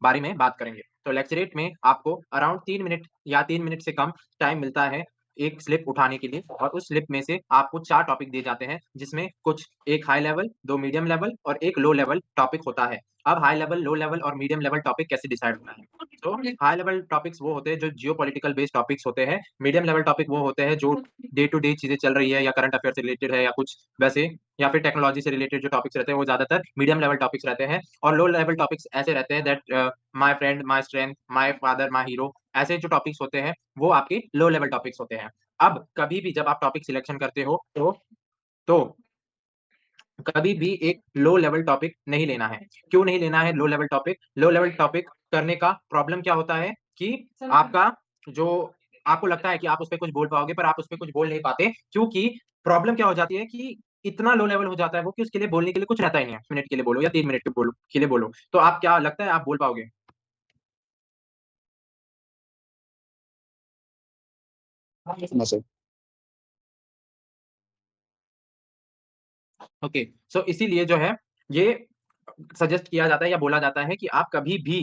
बारे में बात करेंगे। तो लेक्चरेट में आपको अराउंड 3 मिनट या 3 मिनट से कम टाइम मिलता है एक स्लिप उठाने के लिए, और उस स्लिप में से आपको 4 टॉपिक दिए जाते हैं, जिसमें कुछ एक हाई लेवल, 2 मीडियम लेवल और एक लो लेवल टॉपिक होता है। अब हाई लेवल, लो लेवल और मीडियम लेवल टॉपिक कैसे डिसाइड होता है? तो हाई लेवल टॉपिक्स वो होते हैं जो जियोपॉलिटिकल बेस्ड टॉपिक्स होते हैं। मीडियम लेवल टॉपिक वो होते हैं जो डे टू डे चीजें चल रही है या करंट अफेयर से रिलेटेड है या कुछ वैसे, या फिर टेक्नोलॉजी से रिलेटेड जो टॉपिक्स रहते हैं वो ज्यादातर मीडियम लेवल टॉपिक्स रहते हैं। और लो लेवल टॉपिक्स ऐसे रहते हैं that my friend, my strength, my father, my hero, ऐसे जो टॉपिक्स होते हैं वो आपके लो लेवल टॉपिक्स होते हैं। अब कभी भी जब आप टॉपिक सिलेक्शन करते हो तो कभी भी एक लो लेवल टॉपिक नहीं लेना है। क्यों नहीं लेना है low level topic? Low level topic करने का प्रॉब्लम क्या होता है कि आपका जो आपको लगता है कि आप उसपे कुछ बोल पाओगे, पर आप उसपे कुछ बोल नहीं पाते, क्योंकि प्रॉब्लम क्या हो जाती है कि इतना लो लेवल हो जाता है वो कि उसके लिए बोलने के लिए कुछ रहता ही नहीं है। मिनट के लिए बोलो या 3 मिनट के लिए बोलो, तो आप क्या लगता है आप बोल पाओगे? ना सर। ओके, सो इसीलिए जो है ये सजेस्ट किया जाता है या बोला जाता है कि आप कभी भी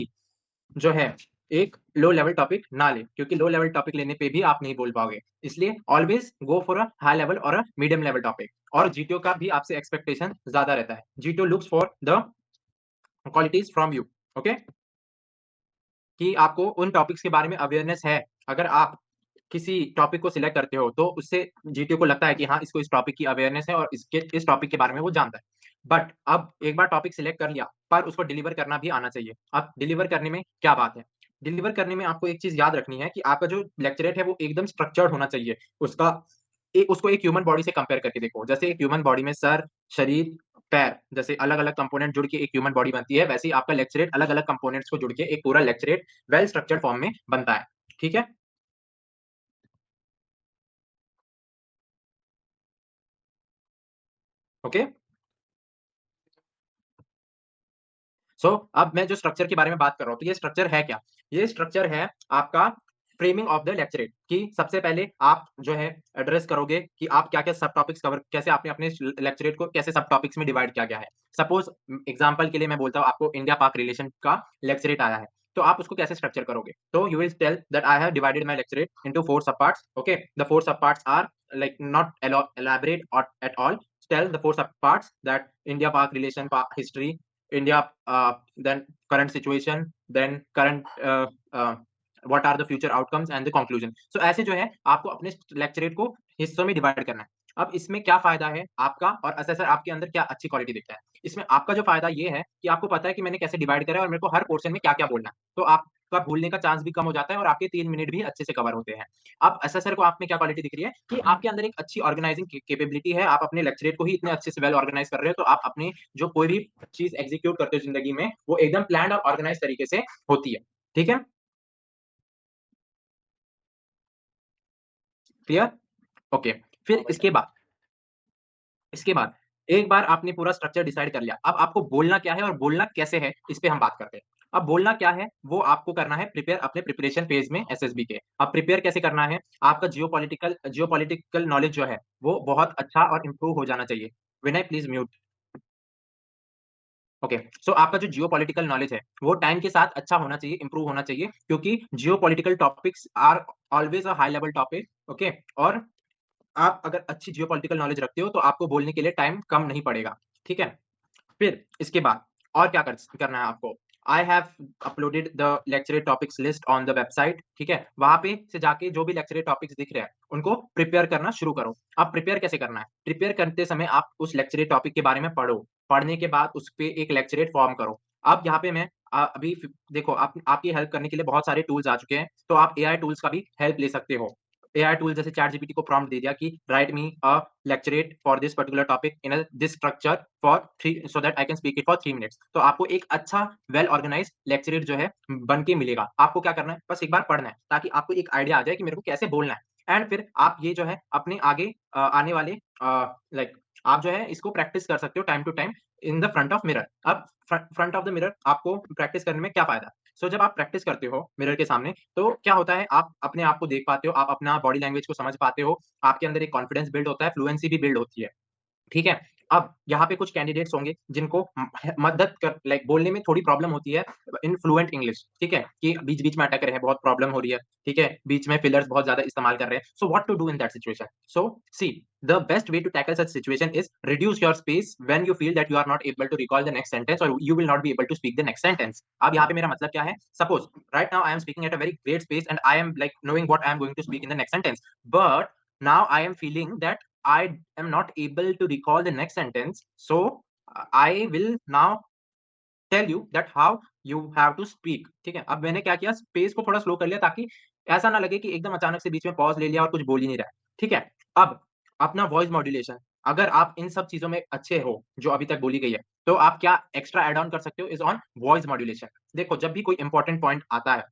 जो है एक लो लेवल टॉपिक ना ले, क्योंकि लो लेवल टॉपिक लेने पे भी आप नहीं बोल पाओगे। इसलिए always go for a high level और अ मीडियम लेवल टॉपिक। और जीटीओ का भी आपसे एक्सपेक्टेशन ज्यादा रहता है। GTO looks for the qualities from you. Okay, कि आपको उन टॉपिक्स के बारे में अवेयरनेस है। अगर आप किसी टॉपिक को सिलेक्ट करते हो तो उससे जीटीओ को लगता है कि हाँ, इसको इस टॉपिक की अवेयरनेस है और इसके इस टॉपिक के बारे में वो जानता है। बट अब एक बार टॉपिक सिलेक्ट कर लिया, पर उसको डिलीवर करना भी आना चाहिए। अब डिलीवर करने में क्या बात है? डिलीवर करने में आपको एक चीज याद रखनी है कि आपका जो लेक्चरेट है वो एकदम स्ट्रक्चर्ड होना चाहिए। उसका उसको एक ह्यूमन बॉडी से कंपेयर करके देखो। जैसे एक ह्यूमन बॉडी में सर, शरीर, पैर जैसे अलग अलग कंपोनेंट जुड़ के एक ह्यूमन बॉडी बनती है, वैसे ही आपका लेक्चरेट अलग अलग कंपोनेंट्स को जुड़ के एक पूरा लेक्चरेट वेल स्ट्रक्चर्ड फॉर्म में बनता है। ठीक है? ओके, सो अब मैं जो स्ट्रक्चर के बारे में बात कर रहा हूँ, तो ये स्ट्रक्चर है क्या? ये स्ट्रक्चर है आपका फ्रेमिंग ऑफ द लेक्चरेट। कि सबसे पहले आप जो है एड्रेस करोगे कि आप क्या क्या सब टॉपिक्स कवर, कैसे आपने अपने लेक्चरेट को कैसे सब टॉपिक्स में डिवाइड किया गया है। सपोज एग्जांपल के लिए मैं बोलता हूँ, आपको इंडिया पाक रिलेशन का लेक्चरेट आया है, तो आप उसको कैसे स्ट्रक्चर करोगे? तो you will tell that I have divided my lecturette into 4 sub parts. Okay, the 4 sub parts are like not elaborate or at all. Tell the 4 sub parts that India Pak relation, history, India, then current situation, then current what are the future outcomes and the conclusion. So ऐसे जो है आपको अपने lecturette को हिस्सों में divide करना है। अब इसमें क्या फायदा है आपका, और असेसर आपके अंदर क्या अच्छी क्वालिटी देखता है? इसमें आपका जो फायदा ये है कि आपको पता है कि मैंने कैसे डिवाइड करा है और मेरे को हर पोर्शन में क्या क्या बोलना है, तो आपका भूलने का चांस भी कम हो जाता है और आपके 3 मिनट भी अच्छे से कवर होते हैं। अब असेसर को आप में क्या क्वालिटी दिख रही है कि आपके अंदर एक अच्छी ऑर्गेनाइजिंग कैपेबिलिटी है। आप अपने लेक्चरेट को ही इतने अच्छे से वेल ऑर्गेनाइज कर रहे हो, तो आप अपने जो कोई भी चीज एग्जीक्यूट करते हो जिंदगी में, वो एकदम प्लान और ऑर्गेनाइज तरीके से होती है। ठीक है? क्लियर? ओके, फिर इसके बाद एक बार आपने पूरा स्ट्रक्चर डिसाइड कर लिया, अब आपको बोलना क्या है और बोलना कैसे है, इस पे हम बात करते हैं। अब बोलना क्या है वो आपको करना है प्रिपेयर अपने प्रिपरेशन फेज में एसएसबी के। अब प्रिपेयर कैसे करना है? आपका जियोपॉलिटिकल नॉलेज जो है वो बहुत अच्छा और इंप्रूव हो जाना चाहिए। विनय प्लीज म्यूट। ओके, सो आपका जो जियोपॉलिटिकल नॉलेज है वो टाइम के साथ अच्छा होना चाहिए, इंप्रूव होना चाहिए, क्योंकि geopolitical topics are always a high level topic. Okay, और आप अगर अच्छी जियोपॉलिटिकल नॉलेज रखते हो तो आपको बोलने के लिए टाइम कम नहीं पड़ेगा। ठीक है? फिर इसके बाद और क्या करना है आपको? I have uploaded the lecturer topics list on the website. ठीक है? वहां पे से जाके जो भी लेक्चरर टॉपिक्स दिख रहे हैं उनको प्रिपेयर करना शुरू करो। अब प्रिपेयर कैसे करना है? प्रिपेयर करते समय आप उस लेक्चरर टॉपिक के बारे में पढ़ो। पढ़ने के बाद उस पे एक लेक्चरेट फॉर्म करो। अब यहाँ पे मैं अभी देखो, आपकी हेल्प करने के लिए बहुत सारे टूल्स आ चुके हैं, तो आप एआई टूल्स का भी हेल्प ले सकते हो। एआई टूल जैसे चैट जीपीटी को प्रॉम्प्ट दे दिया कि right me a lecturate for this particular topic in a this structure for 3 so that I can speak it for 3 minutes। तो आपको एक अच्छा वेल ऑर्गेनाइज लेक्चरेट जो है बन के मिलेगा। आपको क्या करना है? बस एक बार पढ़ना है ताकि आपको एक आइडिया आ जाए कि मेरे को कैसे बोलना है। एंड फिर आप ये जो है अपने आगे आने वाले लाइक आप जो है इसको प्रैक्टिस कर सकते हो time to time in the front of mirror. अब फ्रंट ऑफ द मिरर आपको प्रैक्टिस करने में क्या फायदा? सो जब आप प्रैक्टिस करते हो मिरर के सामने, तो क्या होता है, आप अपने आप को देख पाते हो, आप अपना बॉडी लैंग्वेज को समझ पाते हो, आपके अंदर एक कॉन्फिडेंस बिल्ड होता है, फ्लुएंसी भी बिल्ड होती है। ठीक है? अब यहाँ पे कुछ कैंडिडेट्स होंगे जिनको मदद कर लाइक बोलने में थोड़ी प्रॉब्लम होती है इन फ्लुएंट इंग्लिश, ठीक है, कि बीच-बीच में अटक रहे हैं, बहुत प्रॉब्लम हो रही है, ठीक है, बीच में फिलर्स बहुत ज्यादा इस्तेमाल कर रहे हैं. So what to do in that situation? So see the best way to tackle such situation is reduce your space when you feel that you are not able to recall the next sentence or you will not be able to speak the next sentence. अब यहाँ पे मेरा मतलब क्या है? Suppose right now I am speaking at a very great space and I am like knowing what I am going to speak in the next sentence, but now I am feeling that I am not able to recall the next sentence, so I will now tell you that how you have to speak. ठीक है, अब मैंने क्या किया, space को थोड़ा slow कर लिया ताकि ऐसा ना लगे कि एकदम अचानक से बीच में पॉज ले लिया और कुछ बोल ही नहीं रहा है. ठीक है, अब अपना वॉइस मॉड्यूलेशन, अगर आप इन सब चीजों में अच्छे हो जो अभी तक बोली गई है, तो आप क्या एक्स्ट्रा एड ऑन कर सकते हो इज ऑन वॉइस मॉड्यूलेशन. देखो, जब भी कोई इंपॉर्टेंट पॉइंट आता है,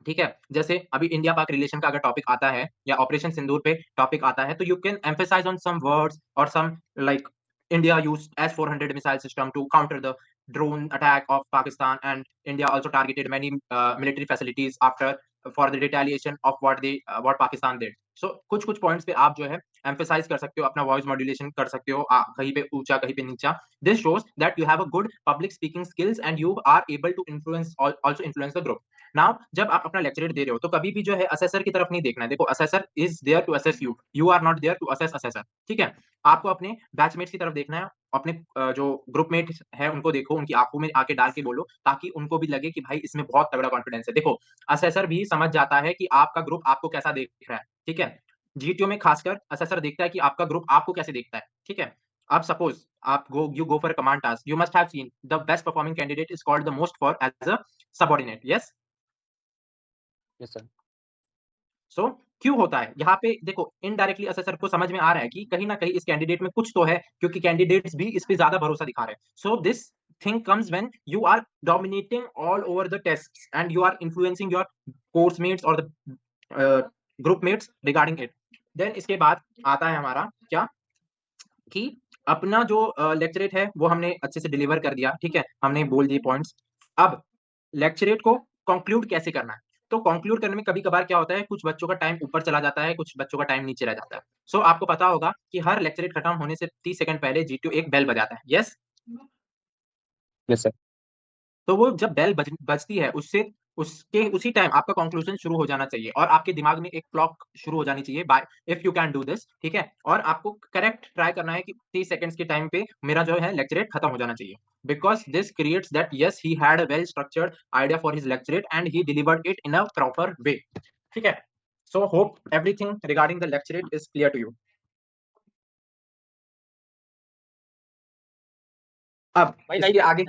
ठीक है, जैसे अभी इंडिया पाक रिलेशन का अगर टॉपिक आता है या ऑपरेशन सिंदूर पे टॉपिक आता है, तो you can emphasize on some words और some like India used S-400 missile system to counter the drone attack of Pakistan, and India also targeted many military facilities after for the retaliation of what Pakistan did. So कुछ कुछ points पे आप जो है emphasise कर सकते हो, अपना वॉइस मॉड्यूलेशन कर सकते हो, कहीं पे ऊंचा कहीं पे नीचा. This shows that you have a good public speaking skills and you are able to influence also influence the group. Now जब आप अपना लेक्चरेट दे रहे हो तो कभी भी जो है असेसर की तरफ नहीं देखना है. देखो, assessor is there to assess you, you are not there to assess assessor. ठीक है, आपको अपने बैचमेट्स की तरफ देखना है, अपने जो ग्रुपमेट्स है उनको देखो, उनकी आंखों में आके डाल के बोलो ताकि उनको भी लगे कि भाई इसमें बहुत तगड़ा कॉन्फिडेंस है. देखो, असेसर भी समझ जाता है कि आपका ग्रुप आपको कैसा देख रहा है. ठीक है, जीटीओ में खासकर असेसर देखता है कि आपका ग्रुप आपको कैसे देखता है. ठीक है, अब सपोज आप go for command task, you must have seen the best performing candidate is called the most for as a subordinate. Yes. Yes sir. So क्यों होता है यहाँ पे? देखो, इनडायरेक्टली असेसर को समझ में आ रहा है कि कहीं ना कहीं इस कैंडिडेट में कुछ तो है, क्योंकि कैंडिडेट्स भी इस पे ज्यादा भरोसा दिखा रहे हैं. So this thing comes when you are dominating all over the test and you are influencing your course mates और the group mates regarding it. Then इसके बाद आता है हमारा क्या, कि अपना जो लेक्चरेट है वो हमने अच्छे से डिलीवर कर दिया. ठीक है, हमने बोल दिए पॉइंट्स. अब लेक्चरेट को कंक्लूड कैसे करना है? तो कंक्लूड करने में कभी कभार क्या होता है, कुछ बच्चों का टाइम ऊपर चला जाता है, कुछ बच्चों का टाइम नीचे रह जाता है. सो आपको पता होगा कि हर लेक्चरेट खत्म होने से 30 सेकंड पहले जीटीओ एक बेल बजाता है. यस. Yes sir. तो वो जब बेल बजती है, उससे उसके उसी टाइम आपका कंक्लूजन शुरू हो जाना चाहिए और आपके दिमाग में एक क्लॉक शुरू हो जानी चाहिए by if you can do this. ठीक है, और आपको करेक्ट ट्राई करना है कि 30 सेकंड्स के टाइम पे मेरा जो है लेक्चरेट खत्म हो जाना चाहिए, because this creates that yes he had a well structured idea for his lecturette and he delivered it in a proper way. ठीक है, so hope everything regarding the lecturette is clear to you. अब भाई इसके like आगे.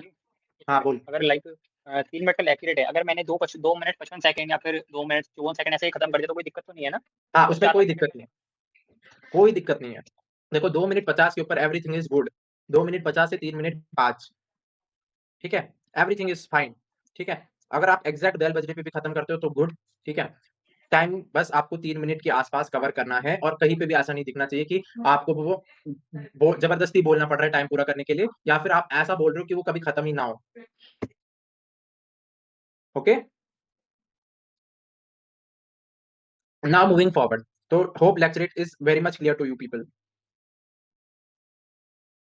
हाँ, बोल. अगर like 3 minute का लेक्चर है, अगर मैंने 2 मिनट 55 सेकंड या फिर 2 मिनट 54 सेकंड ऐसे ही खत्म कर दिया तो कोई दिक्कत तो नहीं है ना? हाँ, उसमें ज्यादा कोई मिनट दिक्कत नहीं है, कोई दिक्कत नहीं है. देखो, 2 मिनट 50 के ऊपर एवरीथिंग इज गुड. 2 मिनट 50 से 3 मिनट 5. ठीक है, एवरीथिंग इज फाइन. ठीक है, अगर आप एग्जैक्ट बेल बजने पे भी खत्म करते हो तो गुड. ठीक है, टाइम बस आपको 3 मिनट के आसपास कवर करना है और कहीं पे भी ऐसा नहीं दिखना चाहिए कि आपको वो जबरदस्ती बोलना पड़ रहा है टाइम पूरा करने के लिए, या फिर आप ऐसा बोल रहे हो कि वो कभी खत्म ही ना हो. Okay, now moving forward. तो hope lecturette is very much clear to you people.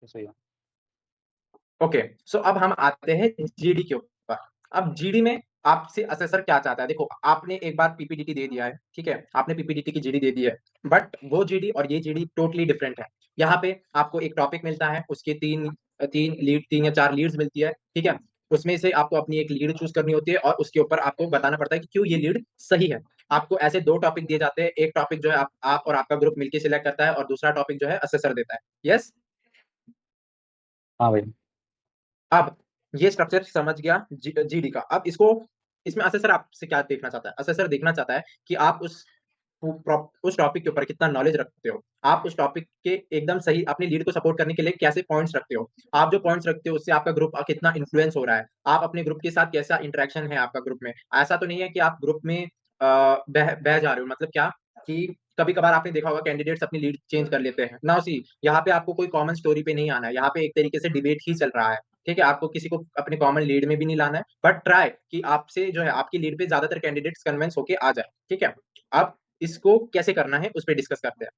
Yes भैया. ओके, सो अब हम आते हैं जीडी के ऊपर. अब जीडी में आपसे असेसर क्या चाहता है? देखो, आपने एक बार पीपीडीटी दे दिया है. ठीक है, आपने पीपीडीटी की जीडी दे दी है, बट वो जीडी और ये जीडी टोटली डिफरेंट है. यहाँ पे आपको एक टॉपिक मिलता है, उसके तीन या चार लीड्स मिलती है. ठीक है, उसमें से आपको अपनी एक लीड चूज करनी होती है और उसके ऊपर आपको बताना पड़ता है कि क्यों ये लीड सही है. आपको ऐसे 2 टॉपिक दिए जाते हैं. एक टॉपिक जो है आप और आपका ग्रुप मिलकर सिलेक्ट करता है और दूसरा टॉपिक जो है असेसर देता है. यस. हाँ भैया. अब ये स्ट्रक्चर समझ गया जीडी का. अब इसमें असेसर आपसे क्या देखना चाहता है? असेसर देखना चाहता है कि आप उस टॉपिक के ऊपर कितना नॉलेज रखते हो, आप उस टॉपिक के एकदम सही अपनी लीड को सपोर्ट करने के लिए कैसे पॉइंट्स रखते हो, आप जो पॉइंट्स रखते हो उससे आपका ग्रुप कितना इन्फ्लुएंस हो रहा है, आप अपने ग्रुप के साथ कैसा इंटरेक्शन है आपका ग्रुप में. ऐसा तो नहीं है कि आप ग्रुप में बह जा रहे हो. मतलब क्या, कि कभी कभार आपने देखा होगा कैंडिडेट्स अपनी लीड चेंज कर लेते हैं. नाउ सी, यहाँ पे आपको कोई कॉमन स्टोरी पे नहीं आना है, यहाँ पे एक तरीके से डिबेट ही चल रहा है. ठीक है, आपको किसी को अपने कॉमन लीड में भी नहीं लाना है, बट ट्राई कि आपसे जो है आपकी लीड पे ज्यादातर कैंडिडेट्स कन्विंस होके आ जाए. ठीक है, अब इसको कैसे करना है उस पर डिस्कस करते हैं.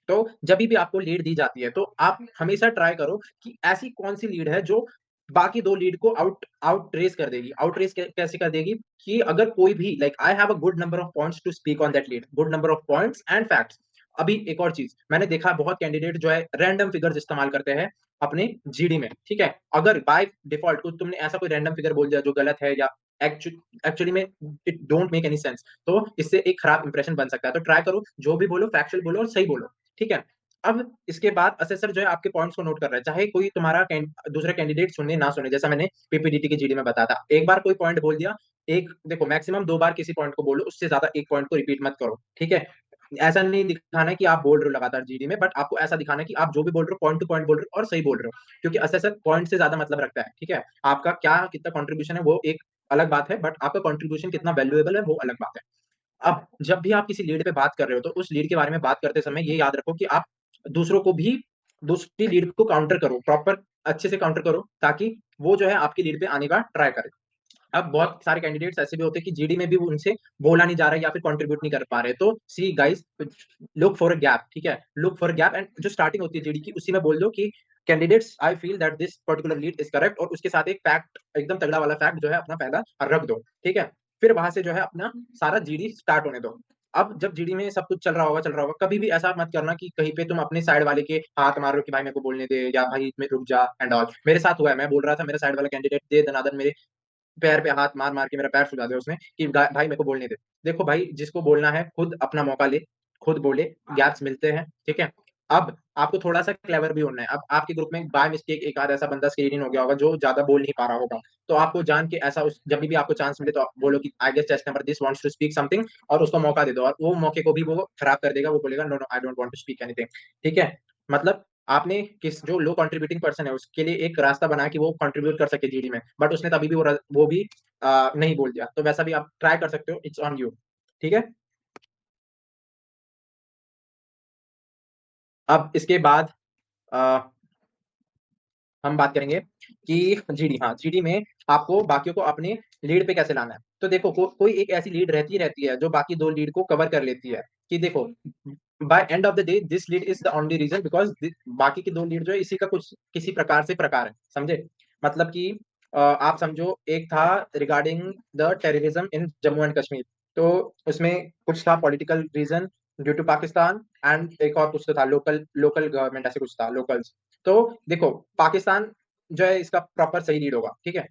तो जब भी आपको लीड दी जाती है तो आप हमेशा ट्राई करो कि ऐसी कौन सी लीड है जो बाकी दो लीड को आउट रेस कर देगी। आउट रेस कैसे कर देगी कि अगर कोई भी like I have a good number of points to speak on that lead, good number of points and facts. अभी एक और चीज मैंने देखा, बहुत कैंडिडेट जो है रैंडम फिगर्स इस्तेमाल करते हैं अपने जीडी में, ठीक है। अगर बाय डिफॉल्ट कुछ तुमने ऐसा कोई रैंडम फिगर बोल दिया जो गलत है या एक्चुअली में it don't make any sense, तो इससे एक खराब इंप्रेशन बन सकता है। तो ट्राई करो जो भी बोलो फैक्चुअल बोलो और सही बोलो, ठीक है। अब इसके बाद असेसर जो है आपके पॉइंट्स को नोट कर रहा है, चाहे कोई तुम्हारा दूसरा कैंडिडेट सुने ना सुने। जैसा मैंने पीपीडीटी की जीडी में बताया था, एक बार कोई पॉइंट बोल दिया, एक देखो मैक्सिमम 2 बार किसी पॉइंट को बोलो, उससे ज्यादा एक पॉइंट को रिपीट मत करो, ठीक है। ऐसा नहीं दिखाना है कि आप बोल रहे हो लगातार जीडी में, बट आपको ऐसा दिखाना है कि आप जो भी बोल रहे हो पॉइंट टू पॉइंट बोल रहे हो और सही बोल रहे हो, क्योंकि असेसर पॉइंट से ज्यादा मतलब रखता है, ठीक है। आपका क्या कितना कंट्रीब्यूशन है वो एक अलग बात है, बट आपका कंट्रीब्यूशन कितना वैल्यूएबल है वो अलग बात है। अब जब भी आप किसी लीड पे बात कर रहे हो तो उस लीड के बारे में बात करते समय ये याद रखो कि आप दूसरों को भी दूसरी लीड को काउंटर करो, प्रॉपर अच्छे से काउंटर करो, ताकि वो जो है आपकी लीड पे आने का ट्राई करे। अब बहुत सारे कैंडिडेट्स ऐसे भी होते हैं कि जीडी में भी उनसे बोला नहीं जा रहा है या फिर कंट्रीब्यूट नहीं कर पा रहे, तो see guys, look for a gap, ठीक है। Look for a gap, and जो स्टार्टिंग होती है जीडी की उसी में बोल दो कि candidates I feel that this particular lead is correct, और उसके साथ एक फैक्ट, एकदम तगड़ा वाला फैक्ट जो है अपना पहला रख दो, ठीक है। फिर वहां से जो है अपना सारा जीडी स्टार्ट होने दो। अब जब जीडी में सब कुछ चल रहा होगा, कभी भी ऐसा मत करना कि कहीं पे तुम अपने साइड वाले के हाथ मारो कि भाई मेरे को बोलने दे, या भाई इसमें रुक जा एंड ऑल। मेरे साथ हुआ है, मैं बोल रहा था, मेरा साइड वाला कैंडिडेट दे दनादन मेरे पैर पे हाथ मार मार के मेरा पैर सुजा दिया उसने कि भाई मेरे को बोलने दे। देखो भाई, जिसको बोलना है खुद अपना मौका ले, खुद बोले, गैप्स मिलते हैं, ठीक है। अब आपको थोड़ा सा क्लेवर भी होना है। अब आपके ग्रुप में बाय मिस्टेक एक आध ऐसा बंदा स्क्रीन हो गया होगा जो ज्यादा बोल नहीं पा रहा होगा, तो आपको जान के ऐसा जब भी आपको चांस मिले तो आप बोलो कि I guess test number this wants to speak something, और उसको मौका दे दो, और वो मौके को भी वो खराब कर देगा, वो बोलेगा no no I don't want to speak anything, ठीक है। मतलब आपने किस जो लो कंट्रीब्यूटिंग पर्सन है उसके लिए एक रास्ता बना कि वो कंट्रीब्यूट कर सके जीडी में, बट उसने तभी भी वो भी नहीं बोल दिया, तो वैसा भी आप ट्राई कर सकते हो, इट्स ऑन यू, ठीक है। अब इसके बाद आ, हम बात करेंगे कि जीडी, हाँ जीडी में आपको बाकियों को अपने लीड पे कैसे लाना है। तो देखो कोई एक ऐसी लीड रहती है जो बाकी दो लीड को कवर कर लेती है, कि देखो by end of the day this lead is the only reason because बाकी की दो लीड जो है इसी का कुछ किसी प्रकार से प्रकार है, समझे। मतलब कि आप समझो, एक था regarding the terrorism in Jammu and Kashmir, तो उसमें कुछ था political reason due to Pakistan, and एक और कुछ तो था लोकल लोकल गवर्नमेंट, ऐसे कुछ था लोकल्स। तो देखो पाकिस्तान जो है इसका प्रॉपर सही लीड होगा, ठीक है।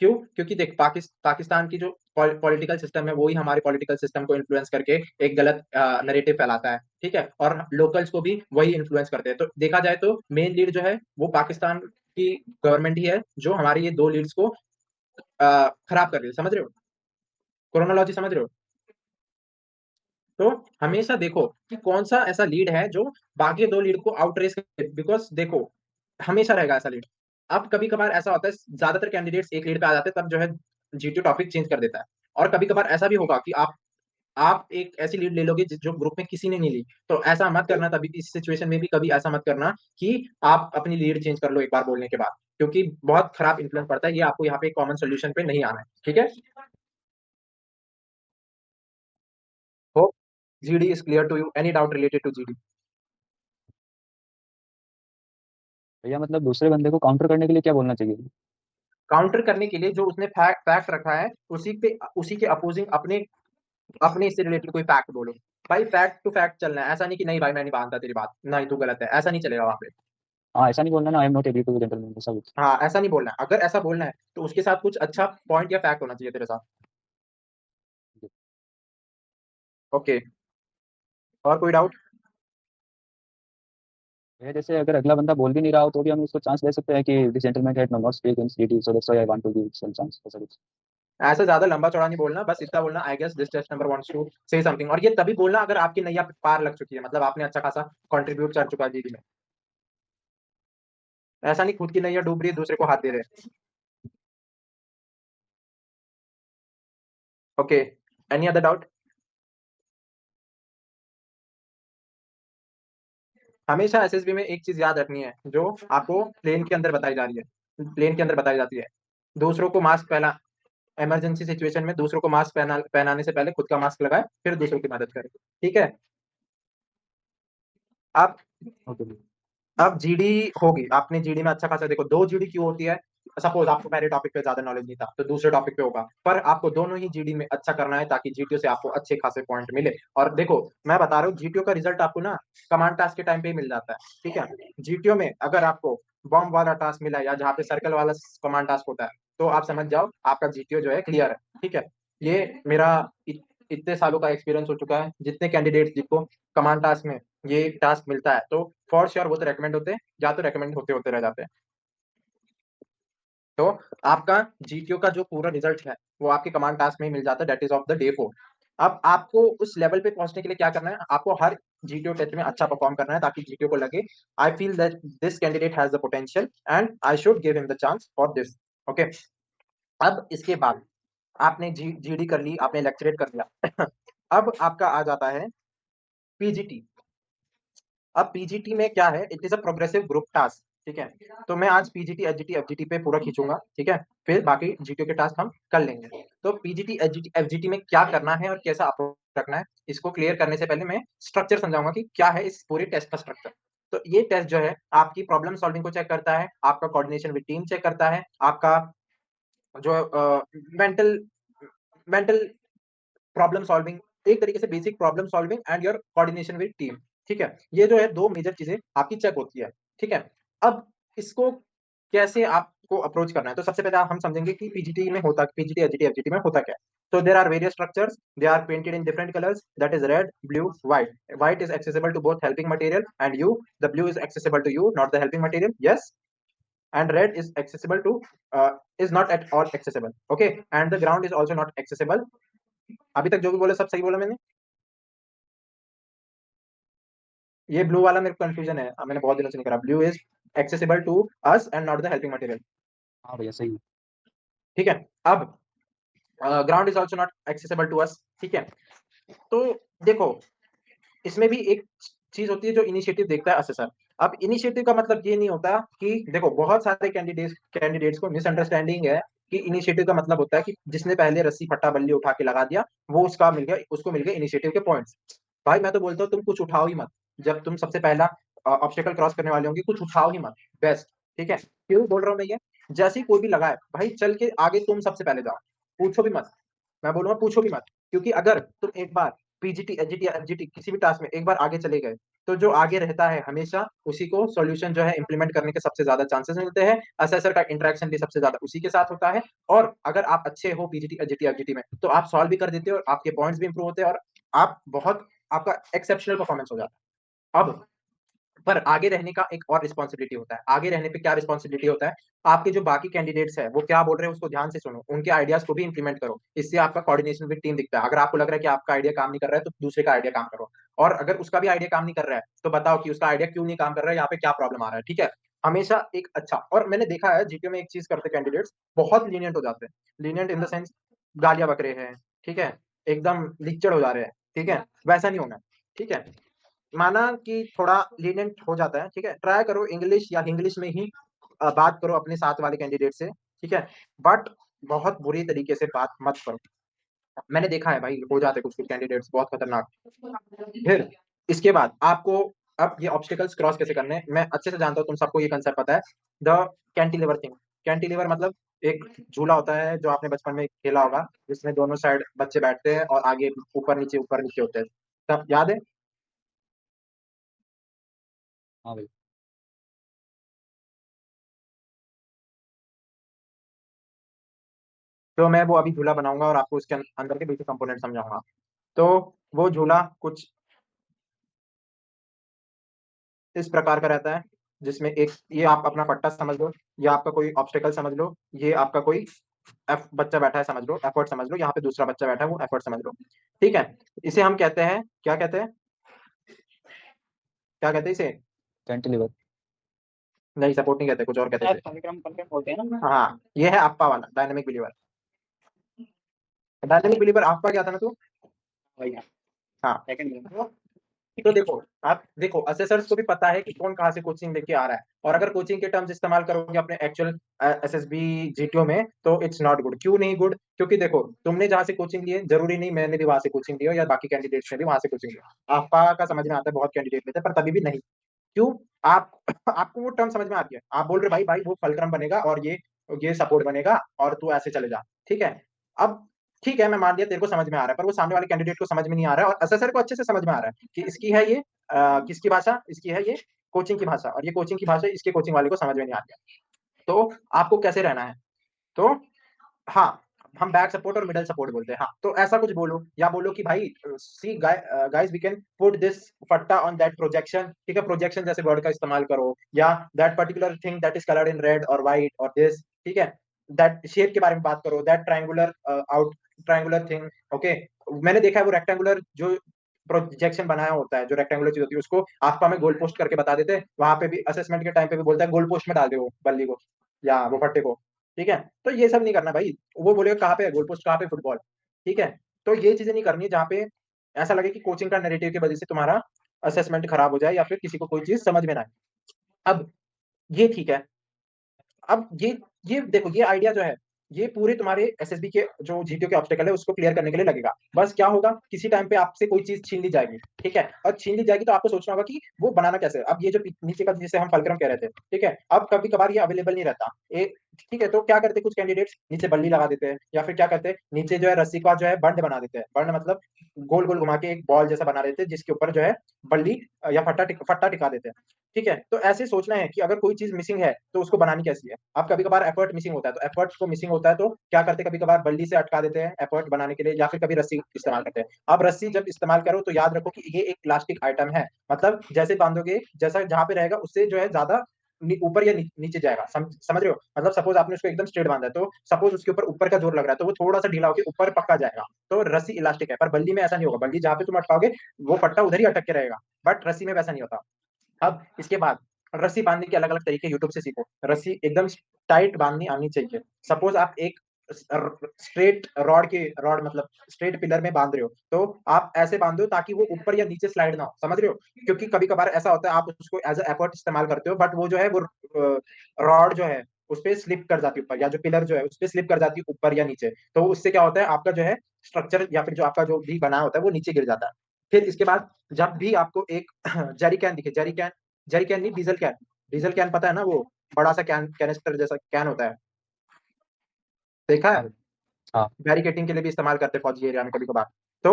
क्यों? क्योंकि देख पाकिस्तान की जो पॉलिटिकल सिस्टम है वही हमारे पॉलिटिकल सिस्टम को इन्फ्लुएंस करके एक गलत नैरेटिव फैलाता है, ठीक है। और लोकल्स को भी वही इन्फ्लुएंस करते हैं। तो देखा जाए तो मेन लीड जो है वो पाकिस्तान की गवर्नमेंट ही है, जो हमारी ये दो लीड्स को खराब कर रही है, समझ रहे हो, क्रोनोलॉजी समझ रहे हो। तो हमेशा देखो कि कौन सा ऐसा लीड है जो बाकी दो लीड को आउटरेस करे, बिकॉज देखो हमेशा रहेगा ऐसा लीड। अब कभी कभार ऐसा होता है ज्यादातर कैंडिडेट्स एक लीड पे आ जाते हैं, तब जो है जीटी टॉपिक चेंज कर देता है। और कभी कभार ऐसा भी होगा कि आप एक ऐसी लीड ले लोगे जो ग्रुप में किसी ने नहीं ली, तो ऐसा मत करना। तभी इस सिचुएशन में भी कभी ऐसा मत करना कि आप अपनी लीड चेंज कर लो एक बार बोलने के बाद, क्योंकि बहुत खराब इन्फ्लुएंस पड़ता है। ये आपको यहाँ पे कॉमन सोल्यूशन पे नहीं आना है, ठीक है। Hope GD is clear to you, any doubt related to GD. भैया मतलब दूसरे बंदे को काउंटर करने के लिए क्या बोलना चाहिए? काउंटर करने के लिए जो उसने फैक्ट रखा है उसी के अपोजिंग अपने अपने इससे रिलेटेड कोई फैक्ट बोलो। भाई फैक्ट टू फैक्ट चलना है, ऐसा नहीं कि नहीं भाई मैं नहीं मानता तेरी बात, नहीं तू गलत है, ऐसा नहीं चलेगा वहां पे। हाँ, ऐसा नहीं बोलना ना, I am not agree to gentleman, ऐसा कुछ। हाँ ऐसा नहीं बोलना है, अगर ऐसा बोलना है तो उसके साथ कुछ अच्छा पॉइंट या फैक्ट होना चाहिए तेरे साथ। ओके, और कोई डाउट? भैया जैसे अगर अगला बंदा बोल भी नहीं रहा हो तो भी हम उसको चांस दे सकते हैं कि this gentleman had not speak in CT, so that's why I want to give some chance, ऐसा कुछ। ऐसा ज्यादा लंबा चौड़ा नहीं बोलना, बस इतना बोलना I guess this test number wants to say something, और ये तभी बोलना अगर आपकी नैया पार लग चुकी है, मतलब आपने अच्छा खासा कंट्रीब्यूट कर चुका है जीडी में। ऐसा नहीं खुद की नैया डूब रही है दूसरे को हाथ दे रहे। Okay, any other doubt? हमेशा एसएसबी में एक चीज याद रखनी है जो आपको प्लेन के अंदर बताई जा रही है, प्लेन के अंदर बताई जाती है। दूसरों को मास्क पहना, इमरजेंसी सिचुएशन में दूसरों को मास्क पहनाने से पहले खुद का मास्क लगाए, फिर दूसरों की मदद करें, ठीक है। अब ओके अब जीडी होगी, आपने जीडी में अच्छा खासा देखो, 2 जीडी क्यों होती है? सपोज आपको पहले टॉपिक पे ज्यादा नॉलेज नहीं था तो दूसरे टॉपिक पे होगा, पर आपको दोनों ही जीडी में अच्छा करना है ताकि जीटीओ से आपको अच्छे खासे पॉइंट मिले। और देखो मैं बता रहा हूँ जीटीओ का रिजल्ट आपको ना कमांड टास्क के टाइम पे ही मिल जाता है, ठीक है। जीटीओ में अगर आपको बॉम्ब वाला टास्क मिला है या जहाँ पे सर्कल वाला कमांड टास्क होता है तो आप समझ जाओ आपका जीटीओ जो है क्लियर है, ठीक है। ये मेरा इतने सालों का एक्सपीरियंस हो चुका है, जितने कैंडिडेट्स जिनको कमांड टास्क में ये टास्क मिलता है तो फॉर श्योर वो तो रेकमेंड होते हैं, या तो रेकमेंड होते होते रह जाते हैं। तो आपका जीटीओ का जो पूरा रिजल्ट है वो आपके कमांड टास्क में ही मिल जाता है, that is of the day 4। अब आपको उस लेवल पे पहुंचने के लिए क्या करना है, आपको हर जीटीओ टेस्ट में अच्छा परफॉर्म करना है ताकि जीटीओ को लगे I feel that this candidate has the potential and I should give him the chance for this, okay. अब इसके बाद आपने जीडी कर ली, आपने लेक्चरेट कर लिया अब आपका आ जाता है पीजीटी। अब पीजीटी में क्या है, it is a progressive group task, ठीक है। तो मैं आज पीजीटी एचजीटी एफजीटी पे पूरा खींचूंगा, ठीक है, फिर बाकी जीटीओ के टास्क हम कर लेंगे। तो पीजीटी एचजीटी एफजीटी में क्या करना है और कैसा अप्रोच रखना है, इसको क्लियर करने से पहले मैं स्ट्रक्चर समझाऊंगा कि क्या है इस पूरे टेस्ट का स्ट्रक्चर। तो ये टेस्ट जो है आपकी प्रॉब्लम सॉल्विंग को चेक करता है, आपका कोऑर्डिनेशन विद टीम चेक करता है, आपका जो मेंटल मेंटल प्रॉब्लम सॉल्विंग, एक तरीके से basic problem solving and your coordination with team, ठीक है। ये जो है 2 मेजर चीजें आपकी चेक होती है, ठीक है। अब इसको कैसे आपको अप्रोच करना है, तो सबसे पहले हम समझेंगे कि पीजीटी में होता, पीजीटी एचजीटी एफजीटी में होता क्या है। So there are various structures. They are painted in different colors. That is red, blue, white. White is accessible to both helping material and you. The blue is accessible to you, not the helping material. Yes. And red is accessible to is not at all accessible. Okay. And the ground is also not accessible. अभी तक जो भी बोला सब सही बोला मैंने? ये ब्लू वाला मेरे को कंफ्यूजन है, मैंने बहुत दिनों से नहीं करा। Blue is accessible to us and not the helping material, हाँ भैया सही है। ठीक है। अब ground is also not accessible to us, ठीक है। तो देखो इसमें भी एक चीज होती है जो इनिशिएटिव देखता है असेसर। अब इनिशिएटिव का मतलब ये नहीं होता कि देखो बहुत सारे कैंडिडेट्स को मिसअंडरस्टैंडिंग है कि इनिशिएटिव का मतलब होता है कि जिसने पहले रस्सी फट्टा बल्ली उठा के लगा दिया वो उसका मिल गया, उसको मिल गए इनिशिएटिव के पॉइंट्स। भाई मैं तो बोलता हूँ तुम कुछ उठाओ ही मत, जब तुम सबसे पहला ऑब्स्टेकल क्रॉस करने वाले होंगे कुछ उठाओ ही मत, बेस्ट, ठीक है। क्यों बोल रहा हूँ मैं ये, जैसे ही कोई भी लगाए भाई चल के आगे तुम सबसे पहले जाओ, पूछो भी मत, मैं बोलूंगा पूछो भी मत। क्योंकि अगर तुम एक बार पीजीटी एचजीटी एफजीटी किसी भी टास्क में एक बार आगे चले गए तो जो आगे रहता है हमेशा उसी को सॉल्यूशन जो है इंप्लीमेंट करने के सबसे ज्यादा चांसेस मिलते हैं, असेसर का इंटरेक्शन भी सबसे ज्यादा उसी के साथ होता है। और अगर आप अच्छे हो पीजीटी एचजीटी एफजीटी में तो आप सॉल्व भी कर देते हो और आपके पॉइंट्स भी इंप्रूव होते हैं और आप बहुत आपका एक्सेप्शनल परफॉर्मेंस हो जाता है। अब पर आगे रहने का एक और रिस्पॉन्सिबिलिटी होता है, आगे रहने पे क्या रिस्पॉन्सिबिलिटी होता है, आपके जो बाकी कैंडिडेट्स है वो क्या बोल रहे हैं उसको ध्यान से सुनो, उनके आइडियाज को भी इंप्लीमेंट करो, इससे आपका कोऑर्डिनेशन विद टीम दिखता है। अगर आपको लग रहा है कि आपका आइडिया काम नहीं कर रहा है तो दूसरे का आइडिया काम करो, और अगर उसका भी आइडिया काम नहीं कर रहा है तो बताओ कि उसका आइडिया क्यों नहीं काम कर रहा है, यहाँ पे क्या प्रॉब्लम आ रहा है, ठीक है। हमेशा एक अच्छा, और मैंने देखा है जीटीओ में एक चीज करते कैंडिडेट्स बहुत लीनियंट हो जाते हैं, लीनियंट इन द सेंस गालियां बक रहे हैं, ठीक है, एकदम लिक्चड़ हो जा रहे हैं, ठीक है, वैसा नहीं होना, ठीक है। माना कि थोड़ा लीनियंट हो जाता है, ठीक है, ट्राई करो इंग्लिश या इंग्लिश में ही बात करो अपने साथ वाले कैंडिडेट से, ठीक है, बट बहुत बुरी तरीके से बात मत करो। मैंने देखा है भाई हो जाते कुछ कुछ कैंडिडेट्स बहुत खतरनाक। फिर इसके बाद आपको अब ये ऑब्स्टिकल्स क्रॉस कैसे करने हैं मैं अच्छे से जानता हूँ, तुम सबको ये कंसेप्ट पता है, द कैंटिलीवर थिंग। कैंटिलीवर मतलब एक झूला होता है जो आपने बचपन में खेला होगा, जिसमें दोनों साइड बच्चे बैठते हैं और आगे ऊपर नीचे होते हैं, सब याद है? हाँ भाई। तो मैं वो अभी झूला बनाऊंगा और आपको उसके अंदर के बेसिक कंपोनेंट समझाऊंगा। तो वो झूला कुछ इस प्रकार का रहता है, जिसमें एक ये आप अपना पट्टा समझ लो, ये आपका कोई ऑब्स्टेकल समझ लो, ये आपका कोई एफ बच्चा बैठा है समझ लो, एफर्ट समझ लो, यहाँ पे दूसरा बच्चा बैठा है वो एफर्ट समझ लो, ठीक है। इसे हम कहते हैं क्या कहते हैं, क्या कहते हैं इसे? कैंटिलीवर। नहीं सपोर्ट नहीं कहते, कुछ और कहते हैं इसे। कॉन्फ्रेंस बोलते हैं ना। हाँ ये है अप्पा वाला डायनेमिक बिलीवर। डायनेमिक बिलीवर अप्पा क्या था ना तू? वही है। हाँ सेकंड तो देखो, आप देखो असेसर्स को भी पता है कि कौन कहाँ से कोचिंग लेके आ रहा है, और अगर कोचिंग के टर्म्स इस्तेमाल करोगे अपने एक्चुअल एसएसबी जीटीओ में तो इट्स नॉट गुड। क्यों नहीं गुड? क्योंकि देखो, तुमने जहाँ से कोचिंग ली है, जरूरी नहीं मैंने भी वहां से कोचिंग ली हो या बाकी कैंडिडेट्स ने भी वहां से कोचिंग लिया। आपका का समझ में आता है, बहुत कैंडिडेट लेते हैं, पर तभी भी नहीं। क्यों? आप आपको वो टर्म समझ में आती है, आप बोल रहे भाई भाई वो फलक्रम बनेगा और ये सपोर्ट बनेगा और तू ऐसे चले जा, ठीक है। अब ठीक है, मैं मान लिया तेरे को समझ में आ रहा है, पर वो सामने वाले कैंडिडेट को समझ में नहीं आ रहा है, और असेसर को अच्छे से समझ में आ रहा है कि इसकी है ये किसकी भाषा, इसकी है ये कोचिंग की भाषा, और ये कोचिंग की भाषा इसके कोचिंग वाले को समझ में नहीं आती है। तो आपको कैसे रहना है? तो हाँ, हम बैक सपोर्ट और मिडल सपोर्ट बोलते हैं। हाँ, तो ऐसा कुछ बोलो, या बोलो कि भाई see guys we can put this फट्टा ऑन दैट प्रोजेक्शन, ठीक है, प्रोजेक्शन जैसे वर्ड का इस्तेमाल करो, या that particular thing that is coloured in red और व्हाइट और दिस, ठीक है, दैट शेप के बारे में बात करो, that triangular out triangular thing, okay. मैंने देखा है वो रेक्टेंगुलर जो प्रोजेक्शन बनाया होता है, जो रेक्टेंगुलर चीज होती है, उसको आपका में गोल पोस्ट करके बता देते हैं, वहां पे भी असेसमेंट के टाइम पे भी बोलता है गोल पोस्ट में डाल दे वो बल्ली को या वो फट्टे को, ठीक है। तो ये सब नहीं करना भाई, वो बोलेगा कहाँ पे है गोल पोस्ट, कहाँ पे फुटबॉल, ठीक है। तो ये चीजें नहीं करनी है जहाँ पे ऐसा लगे कि कोचिंग का नैरेटिव की वजह से तुम्हारा असेसमेंट खराब हो जाए या फिर किसी को कोई चीज समझ में ना आए। अब ये ठीक है। अब ये देखो, ये आइडिया जो है ये पूरे तुम्हारे एसएसबी के जो जीटीओ के ऑब्स्टेकल है उसको क्लियर करने के लिए लगेगा। बस क्या होगा, किसी टाइम पे आपसे कोई चीज छीन ली जाएगी, ठीक है, और छीन ली जाएगी तो आपको सोचना होगा कि वो बनाना कैसे है। अब ये जो नीचे का जिसे हम फलक्रम कह रहे थे, ठीक है, अब कभी कभार ये अवेलेबल नहीं रहता, ठीक है, तो क्या करते कुछ कैंडिडेट्स नीचे बल्ली लगा देते हैं, या फिर क्या करते हैं नीचे जो है रस्सी का जो है बंड बना देते हैं। बंड मतलब गोल गोल घुमा के एक बॉल जैसा बना देते हैं जिसके ऊपर जो है बल्ली या फट्टा टिका देते हैं, ठीक है। तो ऐसे सोचना है कि अगर कोई चीज मिसिंग है तो उसको बनानी कैसी है। अब कभी कभार एफर्ट मिसिंग होता है, तो एफर्ट को मिसिंग होता है तो क्या करते हैं, कभी कभार बल्ली से अटका देते हैं एफर्ट बनाने के लिए, या फिर कभी रस्सी इस्तेमाल करते हैं। अब रस्सी जब इस्तेमाल करो तो याद रखो कि ये एक प्लास्टिक आइटम है, मतलब जैसे बांधोगे जैसा जहां पे रहेगा उससे जो है ज्यादा ऊपर या नीचे जाएगा, समझ रहे हो। मतलब सपोज आपने उसको एकदम स्ट्रेट बांधा है, तो सपोज उसके ऊपर ऊपर का जोर लग रहा है तो वो थोड़ा सा ढीला होकर ऊपर पक्का जाएगा, तो रस्सी इलास्टिक है। पर बल्ली में ऐसा नहीं होगा, बल्ली जहां पे तुम अटकाओगे वो फट्टा उधर ही अटक के रहेगा, बट रस्सी में वैसा नहीं होता। अब इसके बाद रस्सी बांधने के अलग अलग तरीके यूट्यूब से सीखो। रस्सी एकदम टाइट बांधनी आनी चाहिए। सपोज आप एक स्ट्रेट रॉड मतलब स्ट्रेट पिलर में बांध रहे हो, तो आप ऐसे बांधो ताकि वो ऊपर या नीचे स्लाइड ना हो, समझ रहे हो। क्योंकि कभी कभार ऐसा होता है आप उसको एज ए एफर्ट इस्तेमाल करते हो, बट वो जो है वो रॉड जो है उस पर स्लिप कर जाती है ऊपर, या जो पिलर जो है उस पर स्लिप कर जाती है ऊपर या नीचे, तो उससे क्या होता है आपका जो है स्ट्रक्चर या फिर जो आपका जो भी बना होता है वो नीचे गिर जाता है। फिर इसके बाद जब भी आपको एक जरी कैन दिखे, जरी कैन नहीं, डीजल कैन, डीजल कैन पता है ना, वो बड़ा सा कैन, कैनिस्टर जैसा कैन होता है, देखा है, हाँ हाँ। बैरिकेटिंग के लिए भी इस्तेमाल करते हैं फौजी एरिया में कभी कभार। तो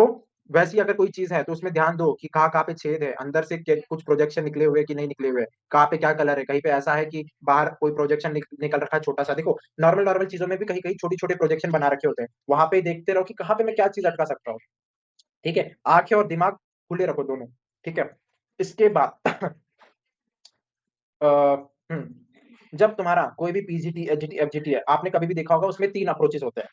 वैसी अगर कोई चीज है तो उसमें ध्यान दो कि कहाँ कहाँ पे छेद है, अंदर से कुछ प्रोजेक्शन निकले हुए कि नहीं निकले हुए, कहाँ पे क्या कलर है, कहीं पे ऐसा है कि बाहर कोई प्रोजेक्शन निकल रखा है छोटा सा। देखो नॉर्मल नॉर्मल चीजों में भी कहीं कहीं छोटे छोटे प्रोजेक्शन बना रखे होते हैं, वहां पे देखते रहो कि कहाँ पे मैं क्या चीज अटका सकता हूँ, ठीक है। आंखें और दिमाग खुले रखो दोनों, ठीक है। इसके बाद अ, जब तुम्हारा कोई भी पीजीटी एचजीटी एफजीटी है, आपने कभी भी देखा होगा उसमें 3 अप्रोचेस होते हैं।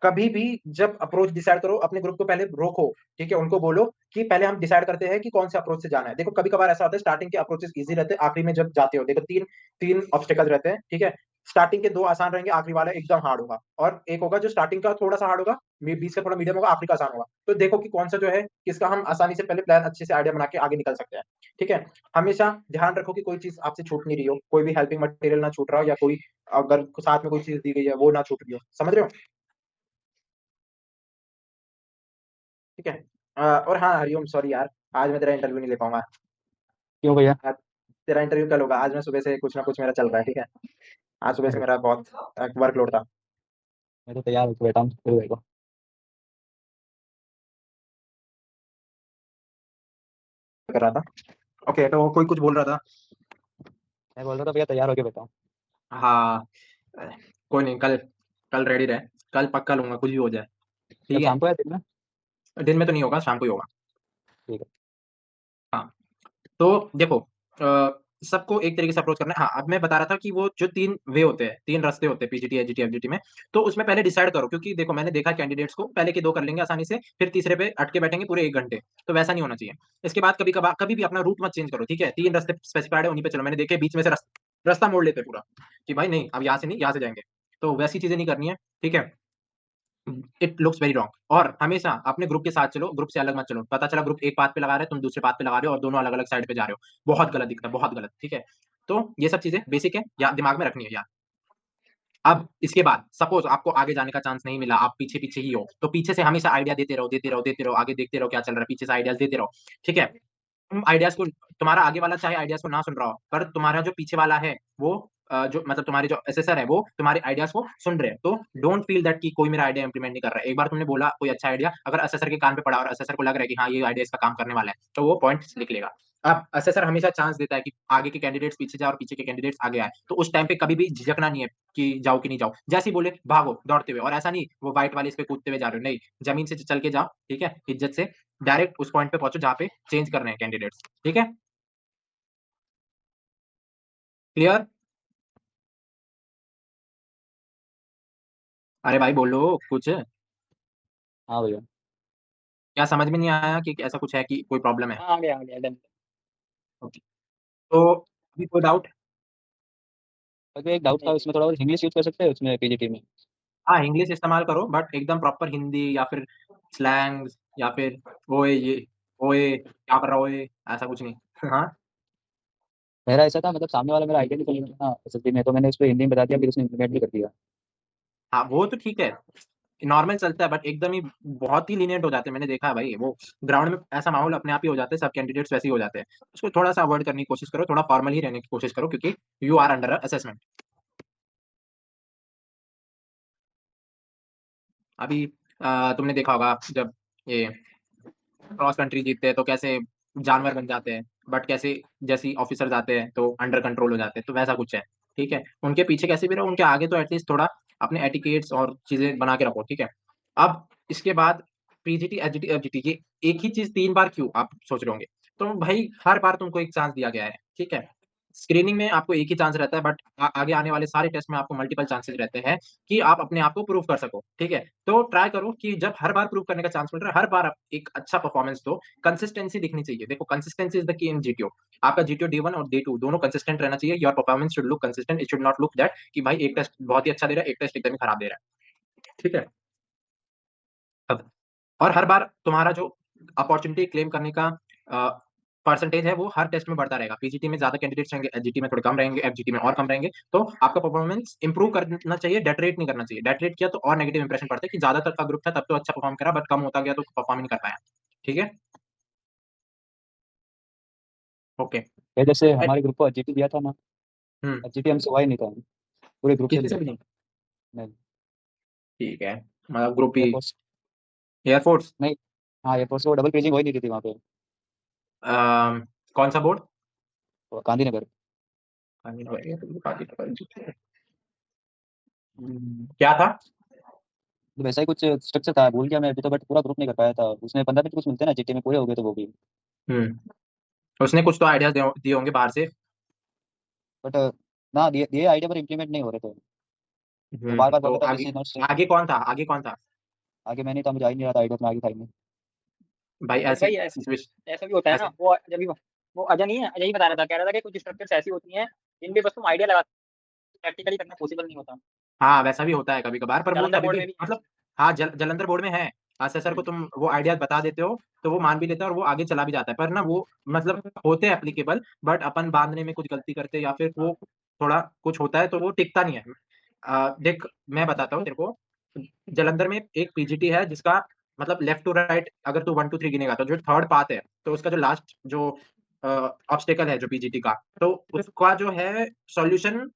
कभी भी जब अप्रोच डिसाइड करो अपने ग्रुप को पहले रोको, ठीक है, उनको बोलो कि पहले हम डिसाइड करते हैं कि कौन से अप्रोच से जाना है। देखो कभी कभार ऐसा होता है स्टार्टिंग के अप्रोचेस इजी रहते हैं, आखिरी में जब जाते हो देखो तीन तीन ऑब्स्टेकल्स रहते हैं, ठीक है। स्टार्टिंग के 2 आसान रहेंगे, आखिरी वाला एकदम हार्ड होगा, और एक होगा जो स्टार्टिंग का थोड़ा सा हार्ड होगा, बीच का थोड़ा मीडियम होगा, आखिरी का आसान होगा। तो देखो कि कौन सा जो है किसका हम आसानी से पहले प्लान अच्छे से आइडिया बना के आगे निकल सकते हैं, ठीक है। हमेशा ध्यान रखो कि कोई चीज आपसे छूट नहीं रही हो, कोई भी हेल्पिंग मटेरियल ना छूट रहा हो, या कोई अगर साथ में कोई चीज दी गई है वो ना छूट रही हो, समझ रहे हो, ठीक है। और हाँ हरिओम, सॉरी यार, आज मैं तेरा इंटरव्यू नहीं ले पाऊंगा। क्यों भैया? आज तेरा इंटरव्यू कल होगा, आज मैं सुबह से कुछ ना कुछ मेरा चल रहा है, ठीक है। आज सुबह से अरे, मेरा बहुत वर्कलोड था, मैं तो तैयार होकर बैठा हूँ फिर देखो। कर रहा था। ओके, तो कोई कुछ बोल रहा था। मैं बोल रहा था भैया तैयार होकर बैठा हूँ। हाँ, कोई नहीं, कल कल रेडी रहे, कल पक्का लूंगा कुछ भी हो जाए, कल ठीक है। शाम को या दिन में? दिन में तो नहीं होगा, शाम को ही होगा। ठीक है। हाँ, तो देखो सबको एक तरीके से अप्रोच करना है। हाँ, अब मैं बता रहा था कि वो जो 3 वे होते हैं, 3 रास्ते होते हैं पीजीटी एचजीटी एफजीटी में, तो उसमें पहले डिसाइड करो। क्योंकि देखो मैंने देखा कैंडिडेट्स को पहले के 2 कर लेंगे आसानी से, फिर तीसरे पे अटके बैठेंगे पूरे 1 घंटे, तो वैसा नहीं होना चाहिए। इसके बाद कभी कभार कभी भी अपना रूट मत चेंज करो, ठीक है। 3 रास्ते स्पेसिफाइड है उन्हीं पे चलो। मैंने देखे बीच में से रास्ता मोड़ लेते हैं पूरा कि भाई नहीं अब यहाँ से नहीं, यहाँ से जाएंगे, तो वैसी चीजें नहीं करनी है, ठीक है। It looks very wrong. और हमेशा अपने ग्रुप के साथ चलो, ग्रुप से अलग मत चलो। पता चला ग्रुप एक पाथ पे लगा रहे तुम दूसरे पाथ पे लगा रहे हो और दोनों अलग अलग साइड पे जा रहे हो, बहुत गलत दिखता है, बहुत गलत। ठीक है, तो ये सब चीजें बेसिक है, या दिमाग में रखनी है यार। अब इसके बाद सपोज आपको आगे जाने का चांस नहीं मिला, आप पीछे पीछे ही हो, तो पीछे से हमेशा आइडिया देते रहो, देते रहो, देते रहो, आगे देखते रहो क्या चल रहा है, पीछे से आइडियाज देते रहो। ठीक है, तुम आइडियाज को, तुम्हारा आगे वाला चाहे आइडियाज को ना सुन रहा हो, पर तुम्हारा जो पीछे वाला है वो जो मतलब तुम्हारे जो एसेसर है वो तुम्हारे आइडियाज को सुन रहे हैं, तो डोंट फील दैट कि कोई मेरा आइडिया इंप्लीमेंट नहीं कर रहा है। एक बार तुमने बोला कोई अच्छा आइडिया, अगर असेसर के कान पे पड़ा और असेसर को लग रहा है कि हाँ ये आइडिया इसका काम करने वाला है, तो वो पॉइंट लिख लेगा। अब असेसर हमेशा चांस देता है कि आगे के कैंडिडेट्स पीछे जाए और पीछे के कैंडिडेट्स आगे आए, तो उस टाइम पे कभी भी झिझकना नहीं है कि जाओ कि नहीं जाओ। जैसे ही बोले भागो दौड़ते हुए, और ऐसा नहीं वो व्हाइट वाले इस पे कूदते हुए जा रहे हो, नहीं, जमीन से चल के जाओ। ठीक है, इज्जत से डायरेक्ट उस पॉइंट पे पहुंचो जहाँ पे चेंज कर रहे हैं कैंडिडेट्स। ठीक है, क्लियर? अरे भाई बोलो कुछ, हाँ भैया। क्या समझ में नहीं आया कि ऐसा कुछ है कि कोई प्रॉब्लम है? हाँ, आ गया डन। ओके, तो अभी कोई डाउट? अगर एक डाउट था, नहीं, उसमें थोड़ा बहुत इंग्लिश यूज कर सकते हैं उसमें पीजीटी में? हाँ, इंग्लिश इस्तेमाल करो बट एकदम प्रॉपर हिंदी, या फिर स्लैंग्स, या फिर ओए ये, ओए क्या कर रहा हो, ओए ऐसा कुछ नहीं। हाँ मेरा ऐसा था, मतलब सामने वाला मेरा आइडिया नहीं समझ रहा था एसएसबी में, तो मैंने उसको हिंदी में बता दिया, फिर उसने इम्प्लीमेंट भी कर दिया। हाँ, वो तो ठीक है, नॉर्मल चलता है, बट एकदम ही बहुत ही लीनियंट हो जाते हैं। मैंने देखा है भाई, वो ग्राउंड में ऐसा माहौल अपने आप ही हो जाता है, सब कैंडिडेट्स वैसे ही हो जाते हैं। उसको थोड़ा सा अवॉइड करने की कोशिश करो, थोड़ा फॉर्मल ही रहने की कोशिश करो, क्योंकि यू आर अंडर असेसमेंट। अभी तुमने देखा होगा जब ये क्रॉस कंट्री जीतते हैं तो कैसे जानवर बन जाते हैं, बट कैसे जैसे ही ऑफिसर्स आते हैं तो अंडर कंट्रोल हो जाते हैं, तो वैसा कुछ है। ठीक है, उनके पीछे कैसे भी रहो, उनके आगे तो एटलीस्ट थोड़ा अपने एटिकेट्स और चीजें बना के रखो। ठीक है, अब इसके बाद पीजीटी एचजीटी एफजीटी, ये एक ही चीज 3 बार क्यों, आप सोच रहे होंगे। तो भाई हर बार तुमको एक चांस दिया गया है। ठीक है, स्क्रीनिंग में आपको एक ही चांस रहता है, बट आगे आने वाले सारे टेस्ट में आपको मल्टीपल चांसेस रहते हैं कि आप अपने आप को प्रूव कर सको। ठीक है, तो ट्राई करो कि जब हर बार प्रूव करने का चांस मिल रहा है, हर बार आप एक अच्छा परफॉर्मेंस दो। कंसिस्टेंसी दिखनी चाहिए, देखो consistency is the key in GTO. आपका जीटीओ डे 1 और डे 2 दोनों कंसिस्टेंट रहना चाहिए। Your performance should look consistent, it should not look that कि भाई एक टेस्ट बहुत ही अच्छा दे रहा है, एक टेस्ट एकदम ही खराब दे रहा है। ठीक है, अब और हर बार तुम्हारा जो अपॉर्चुनिटी क्लेम करने का परसेंटेज है वो हर टेस्ट में बढ़ता रहेगा। पीजीटी में ज्यादा कैंडिडेट्स रहेंगे, एचजीटी में थोड़े कम रहेंगे, एफजीटी में और कम रहेंगे, तो आपका परफॉर्मेंस इंप्रूव करना चाहिए, डेटरेट नहीं करना चाहिए। डेटरेट किया तो और नेगेटिव इंप्रेशन पड़ता है कि ज्यादातर का ग्रुप था तब तो अच्छा परफॉर्म करा, बट कम होता गया तो परफॉर्म नहीं कर पाया। ठीक है, ओके। ये जैसे हमारे ग्रुप को एचजीटी दिया था ना, हम्म, एचजीटी हमसे हुआ ही नहीं था, पूरे ग्रुप से किसी से दिया भी था। नहीं? नहीं। ठीक है, मतलब ग्रुप ही, एयरफोर्स। एयरफोर्स। नहीं। हाँ, एयरफोर्स को डबल पेजिंग हो ही नहीं रही थी वहाँ पे। कौन सा बोर्ड? गांधीनगर। क्या था? तो वैसा ही कुछ स्ट्रक्चर था, भूल गया मैं अभी तो, बट पूरा ग्रुप नहीं कर पाया था उसमें। 15 मिनट कुछ मिलते हैं ना जीटी में, पूरे हो गए तो वो भी। उसने कुछ तो आइडियाज दिए होंगे बाहर से। बट ना, दिए दिए आइडिया पर इम्प्लीमेंट नहीं हो रहे थे। वो बार बार तो बोलता था आगे, दिस इज नॉट। आगे कौन था, आगे कौन था? आगे मैं नहीं था, मुझे आ ही नहीं रहा था आइडिया, में आगे था ही नहीं। भाई बट ऐसे भाई ऐसा भी होता है ना, ऐसे वो जब भी वो अजय नहीं है, अजय ही बता रहा था, कह रहा था कि कुछ स्ट्रक्चर्स ऐसी होती हैं जिन पे बस तुम आइडिया लगा, प्रैक्टिकली करना पॉसिबल नहीं होता। हाँ, वैसा भी होता है कभी कभार, पर वो जालंधर तभी बोर्ड भी में भी है। मतलब, हाँ जलंधर बोर्ड में है। असेसर को हम्म। तुम वो आइडियाज बता देते हो तो वो मान भी लेता है और वो आगे चला भी जाता है, पर ना वो मतलब होते हैं एप्लीकेबल, बट अपन बांधने में कुछ गलती करते हैं या फिर वो थोड़ा कुछ होता है तो वो टिकता नहीं है। देख मैं बताता हूँ तेरे को, जलंधर में एक पीजीटी है जिसका मतलब लेफ्ट टू राइट अगर तू 1 2 3 गिनेगा तो जो थर्ड पाथ है, तो उसका जो लास्ट जो ऑब्स्टेकल है जो पीजीटी का, तो उसका जो है सॉल्यूशन,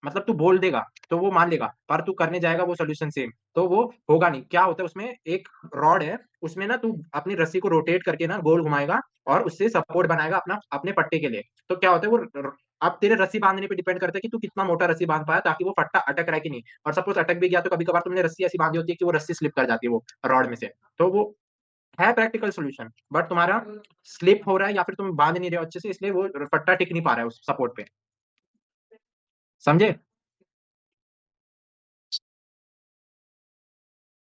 मतलब तू बोल देगा तो वो मान लेगा, पर तू करने जाएगा वो सोल्यूशन सेम तो वो होगा नहीं। क्या होता है उसमें, एक रॉड है, उसमें ना तू अपनी रस्सी को रोटेट करके ना गोल घुमाएगा और उससे सपोर्ट बनाएगा अपना अपने पट्टे के लिए। तो क्या होता है वो अब तेरे रस्सी बांधने पे डिपेंड करता है कि तू कितना मोटा रस्सी बांध पाया ताकि वो फट्टा अटक रहा है कि नहीं। और सपोज अटक भी गया तो कभी कभार तुमने रस्सी ऐसी बांधी होती है कि वो रस्सी स्लिप कर जाती है वो रॉड में से, तो वो है प्रैक्टिकल सोल्यूशन, बट तुम्हारा स्लिप हो रहा है या फिर तुम बांध नहीं रहे हो अच्छे से, इसलिए वो फट्टा टिक नहीं पा रहा है उस सपोर्ट पे। समझे?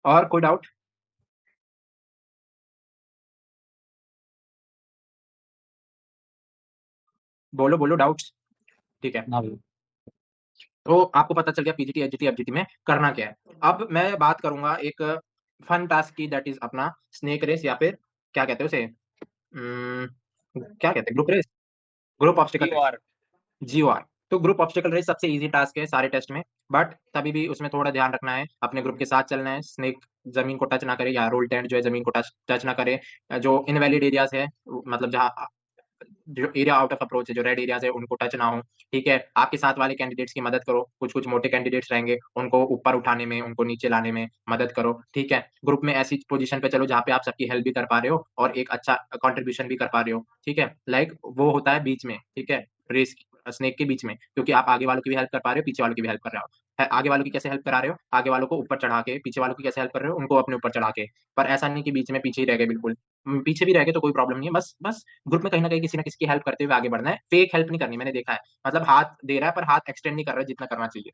और कोई डाउट? बोलो बोलो डाउट्स। ठीक है, ना भी। तो आपको पता चल गया पीजीटी, एचजीटी, एफजीटी में करना क्या है। अब मैं बात करूँगा एक फन टास्क की, दैट इज़ अपना स्नेक रेस या फिर क्या कहते हैं उसे क्या कहते हैं, group race, group obstacle race, GOR। GOR. तो ग्रुप ऑब्स्टिकल रेस सबसे ईज़ी टास्क है सारे टेस्ट में, बट तभी भी उसमें थोड़ा ध्यान रखना है, अपने ग्रुप के साथ चलना है, स्नेक ज़मीन को टच ना करे या रोल टेंट जो है ज़मीन को टच ना करे। जो इनवैलिड एरियाज़ है, मतलब जहाँ जो एरिया आउट ऑफ अप्रोच है, जो रेड एरियाज़ है उनको टच ना हो, ठीक है? आपके साथ वाले कैंडिडेट्स की मदद करो, कुछ-कुछ मोटे कैंडिडेट्स रहेंगे, उनको ऊपर उठाने में, उनको नीचे लाने में मदद करो, ठीक है? ग्रुप में ऐसी पोज़ीशन पे चलो जहाँ पे आप सबकी हेल्प भी कर पा रहे हो और एक अच्छा कंट्रीब्यूशन भी कर पा रहे हो, ठीक है? लाइक वो होता है बीच में, ठीक है? रेस स्नेक के बीच में, क्योंकि आप आगे वालों की भी हेल्प कर पा रहे हो, पीछे वालों की भी हेल्प कर रहे हो। आगे वालों की कैसे हेल्प करा रहे हो? आगे वालों को ऊपर चढ़ा के, पीछे वालों की कैसे हेल्प कर रहे हो? उनको अपने ऊपर चढ़ा के। पर ऐसा नहीं कि बीच में पीछे ही रह गए बिल्कुल। पीछे भी रह गए तो कोई प्रॉब्लम नहीं है, बस बस ग्रुप में कहीं न कहीं किसी न किसी की हेल्प करते हुए आगे बढ़ना है, फेक हेल्प नहीं करनी, मैंने देखा है। मतलब हाथ दे रहा है पर हाथ एक्सटेंड नहीं कर रहा है जितना करना चाहिए।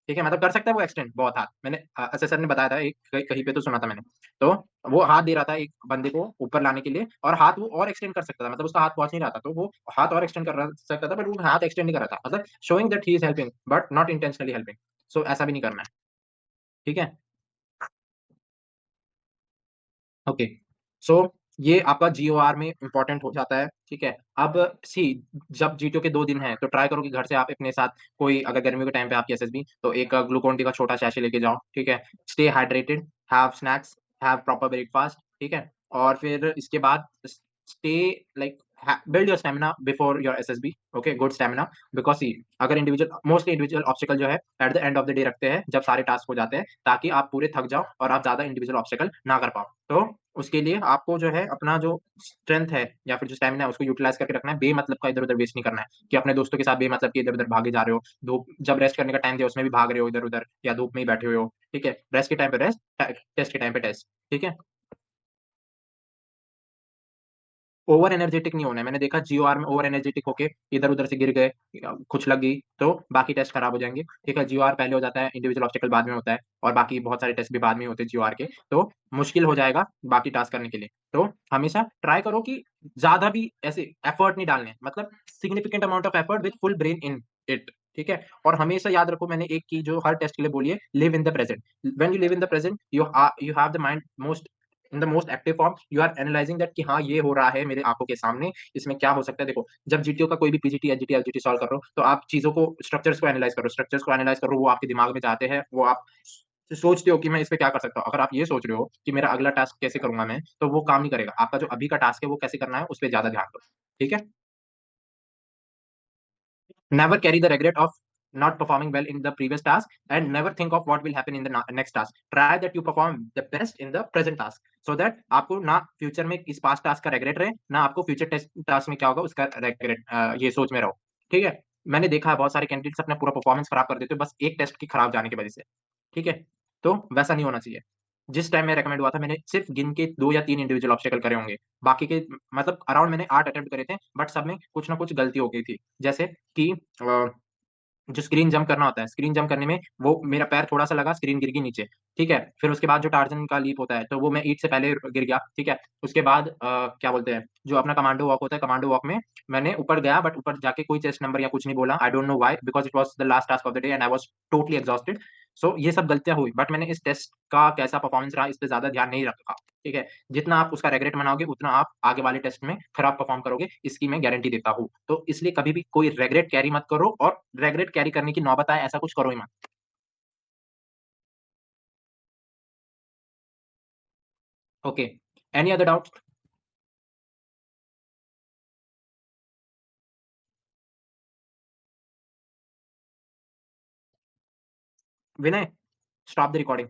ठीक है? मतलब कर सकता है वो एक्सटेंड बहुत हाथ। मैंने असेसर ने बताया था एक कहीं पे तो सुना था मैंने। तो वो हाथ दे रहा था एक बंदे को ऊपर लाने के लिए और हाथ वो और एक्सटेंड कर सकता था। मतलब उसका हाथ पहुँच नहीं रहा था, तो वो हाथ और एक्सटेंड कर सकता था, बट वो हाथ एक्सटेंड नहीं कर रहा था। मतलब showing that he is helping but not intentionally helping. So ऐसा भी नहीं करना है। ठीक है? ओके। सो ये आपका जीओआर में इम्पोर्टेंट हो जाता है, ठीक है? अब सी जब जीटीओ के 2 दिन हैं, तो ट्राई करो कि घर से आप अपने साथ कोई, अगर गर्मियों के टाइम पे आपकी एसएसबी, तो एक ग्लूकोन डी का छोटा सैशे लेके जाओ, ठीक है? Stay hydrated, have snacks, have proper breakfast, ठीक है? और फिर इसके बाद stay like build your stamina before your SSB, okay? Good stamina, because सी अगर मोस्टली इंडिविजुअल ऑब्स्टेकल जो है at the end of the day रखते हैं, जब सारे टास्क हो जाते हैं, ताकि आप पूरे थक जाओ और आप ज़्यादा इंडिविजुअल ऑब्स्टेकल ना कर पाओ। तो उसके लिए आपको जो है अपना जो स्ट्रेंथ है या फिर जो स्टैमिना है उसको यूटिलाइज़ करके रखना है, बेमतलब का इधर-उधर वेस्ट नहीं करना है, कि अपने दोस्तों के साथ बेमतलब के इधर-उधर भागे जा रहे हो, धूप जब रेस्ट करने का टाइम दिया उसमें भी भाग रहे हो इधर-उधर या धूप में ही बैठे हुए हो, ठीक है? रेस्ट के टाइम पे रेस्ट, टेस्ट के टाइम पे टेस्ट, ठीक है? ओवर एनर्जेटिक नहीं होना है। मैंने देखा जीओआर में ओवर एनर्जेटिक होके इधर-उधर से गिर गए, कुछ लग गई, तो बाकी टेस्ट खराब हो जाएँगे। ठीक है, जीओआर पहले हो जाता है, इंडिविजुअल ऑब्स्टेकल बाद में होता है और बाकी बहुत सारे टेस्ट भी बाद में होते हैं जीओआर के, तो मुश्किल हो जाएगा बाकी टास्क करने के लिए। तो हमेशा ट्राई करो कि ज़्यादा भी ऐसे एफर्ट नहीं डालने, मतलब significant amount of effort with full brain in it, ठीक है? और हमेशा याद रखो, मैंने एक चीज़ जो हर टेस्ट के लिए बोली है, live in the present. When you live in the present, you have the mind most in the most active form, you are analysing that कि हाँ, ये हो रहा है मेरे आँखों के सामने, इसमें क्या हो सकता है। देखो, जब जीटीओ का कोई भी पीजीटी, एचजीटी, एलजीटी सॉल्व कर रहे हो, तो आप चीज़ों को, स्ट्रक्चर्स को एनालाइज़ करो, वो आपके दिमाग में जाते हैं, वो आप सोचते हो कि मैं इस पे क्या कर सकता हूँ। अगर आप ये सोच रहे हो कि मेरा अगला टास्क कैसे करूँगा मैं, तो वो काम नहीं करेगा। आपका जो अभी का टास्क है, वो कैसे करना है, उस पे ज़्यादा ध्यान दो। ठीक है? Never carry the regret of not performing well in the previous task, and never think of what will happen in the next task. Try that you perform the best in the present task, so that आपको ना future में इस past task का regret रहे, ना आपको future test task में क्या होगा उसका रेग्रेट, ये सोच में रहो। ठीक है? मैंने देखा है बहुत सारे कैंडिडेट्स अपना पूरा परफॉर्मेंस खराब कर देते हैं बस एक टेस्ट की खराब जाने की वजह से। ठीक है? तो वैसा नहीं होना चाहिए। जिस टाइम मैं रिकमेंड हुआ था, मैंने सिर्फ गिन के 2 या 3 इंडिविजुअल ऑब्स्टेकल करे होंगे। बाकी के मतलब अराउंड मैंने 8 अटेम्प्ट करे थे, बट सब में कुछ ना कुछ गलती हो गई थी। जैसे कि जो स्क्रीन जंप करना होता है, स्क्रीन जंप करने में वो मेरा पैर थोड़ा-सा लगा, स्क्रीन गिर गई नीचे, ठीक है? फिर उसके बाद जो टार्ज़न का लीप होता है, तो वो मैं ईंट से पहले गिर गया, ठीक है? उसके बाद क्या बोलते हैं, जो अपना कमांडो वॉक होता है, कमांडो वॉक में मैंने ऊपर गया, बट ऊपर जाके कोई चेस्ट नंबर या कुछ नहीं बोला। I don't know why, because it was the last task of the day and I was totally exhausted. So ये सब गलतियाँ हुई, बट मैंने इस टेस्ट का कैसा परफॉर्मेंस रहा, इस पे ज़्यादा ध्यान नहीं रखा, ठीक है? जितना आप उसका रिग्रेट मनाओगे, उतना आप आगे वाले टेस्ट में खराब परफॉर्म करोगे, इसकी मैं गारंटी देता हूँ। तो इसलिए कभी भी कोई रिग्रेट कैरी मत करो, और रिग्रेट कैरी करने की नौबत आए ऐसा कुछ करो ही मत। Okay, any other doubts? Vinay, stop the recording.